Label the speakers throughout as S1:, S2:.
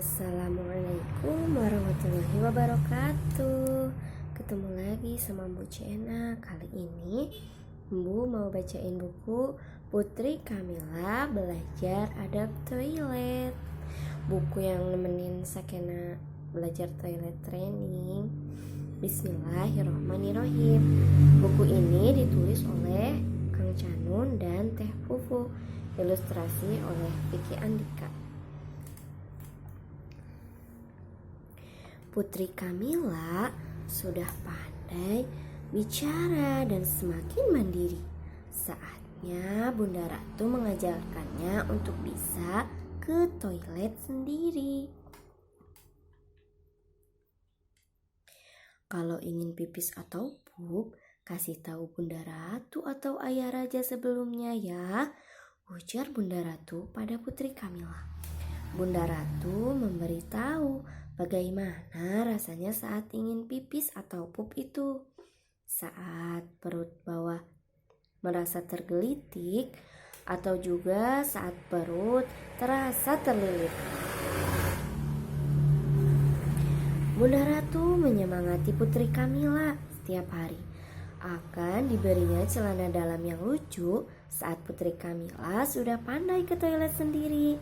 S1: Assalamualaikum warahmatullahi wabarakatuh. Ketemu lagi sama Bu Cena. Kali ini Bu mau bacain buku Putri Kamila Belajar Adab Toilet. Buku yang nemenin Sakena belajar toilet training. Bismillahirrohmanirrohim. Buku ini ditulis oleh Kang Canun dan Teh Fufu. Ilustrasi oleh Vicky Andika. Putri Kamila sudah pandai bicara dan semakin mandiri. Saatnya Bunda Ratu mengajarkannya untuk bisa ke toilet sendiri. Kalau ingin pipis atau pup, kasih tahu Bunda Ratu atau Ayah Raja sebelumnya ya, ujar Bunda Ratu pada Putri Kamila. Bunda Ratu memberitahu bagaimana rasanya saat ingin pipis atau pup itu. Saat perut bawah merasa tergelitik atau juga saat perut terasa terlilit. Bunda Ratu menyemangati Putri Kamila setiap hari. Akan diberinya celana dalam yang lucu saat Putri Kamila sudah pandai ke toilet sendiri.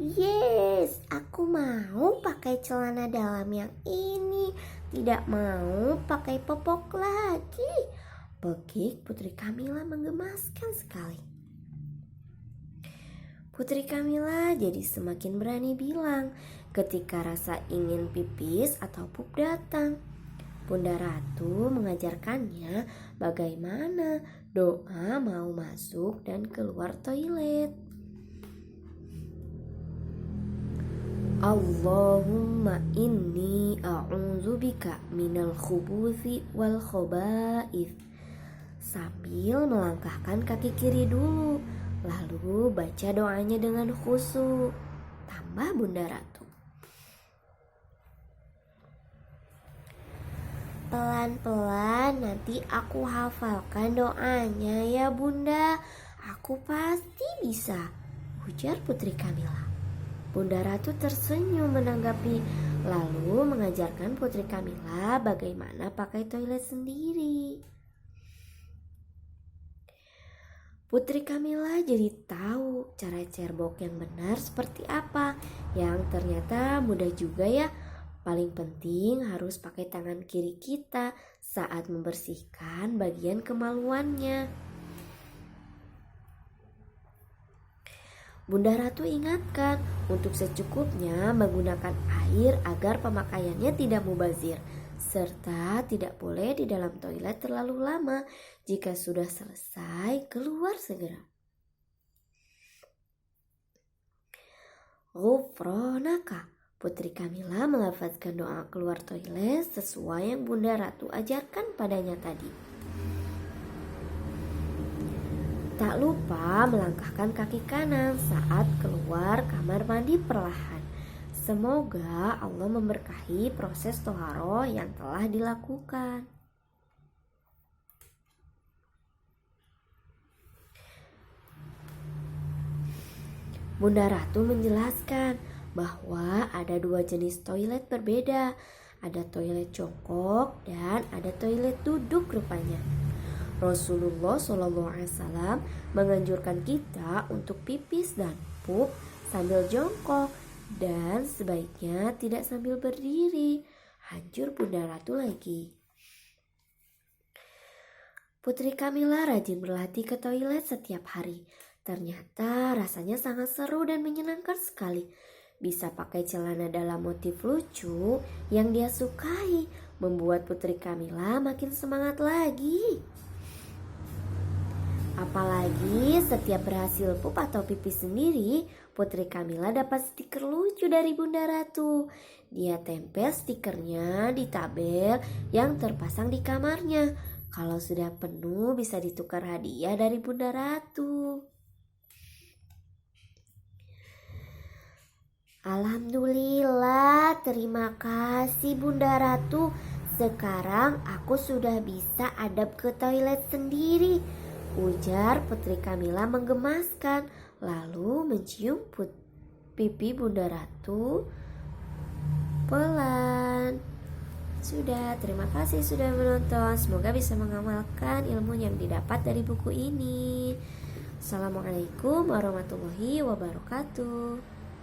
S1: Yes, aku mau pakai celana dalam yang ini. Tidak mau pakai popok lagi. Bekik Putri Kamila menggemaskan sekali. Putri Kamila jadi semakin berani bilang ketika rasa ingin pipis atau pup datang. Bunda Ratu mengajarkannya bagaimana doa mau masuk dan keluar toilet. Allahumma inni a'udzubika minal khubuthi wal khaba'ith. Sambil melangkahkan kaki kiri dulu, lalu baca doanya dengan khusyuk. Tambah Bunda Ratu. Pelan-pelan nanti aku hafalkan doanya ya Bunda. Aku pasti bisa, ujar Putri Kamila. Bunda Ratu tersenyum menanggapi, lalu mengajarkan Putri Kamila bagaimana pakai toilet sendiri. Putri Kamila jadi tahu cara cerbok yang benar seperti apa, yang ternyata mudah juga ya. Paling penting harus pakai tangan kiri kita saat membersihkan bagian kemaluannya. Bunda Ratu ingatkan untuk secukupnya menggunakan air agar pemakaiannya tidak mubazir, serta tidak boleh di dalam toilet terlalu lama. Jika sudah selesai, keluar segera. Ghufranaka, Putri Kamila melafazkan doa keluar toilet sesuai yang Bunda Ratu ajarkan padanya tadi. Tak lupa melangkahkan kaki kanan saat keluar kamar mandi perlahan. Semoga Allah memberkahi proses toharoh yang telah dilakukan. Bunda Ratu menjelaskan bahwa ada dua jenis toilet berbeda. Ada toilet jongkok dan ada toilet duduk rupanya. Rasulullah SAW menganjurkan kita untuk pipis dan pup sambil jongkok dan sebaiknya tidak sambil berdiri. Hancur Bunda Ratu lagi. Putri Kamila rajin berlatih ke toilet setiap hari. Ternyata rasanya sangat seru dan menyenangkan sekali. Bisa pakai celana dalam motif lucu yang dia sukai, membuat Putri Kamila makin semangat lagi. Apalagi setiap berhasil pup atau pipis sendiri, Putri Kamila dapat stiker lucu dari Bunda Ratu. Dia tempel stikernya di tabel yang terpasang di kamarnya. Kalau sudah penuh bisa ditukar hadiah dari Bunda Ratu. Alhamdulillah, terima kasih Bunda Ratu. Sekarang aku sudah bisa adab ke toilet sendiri, ujar Putri Kamila menggemaskan, lalu mencium pipi Bunda Ratu pelan-pelan. Sudah, terima kasih sudah menonton. Semoga bisa mengamalkan ilmu yang didapat dari buku ini. Assalamualaikum warahmatullahi wabarakatuh.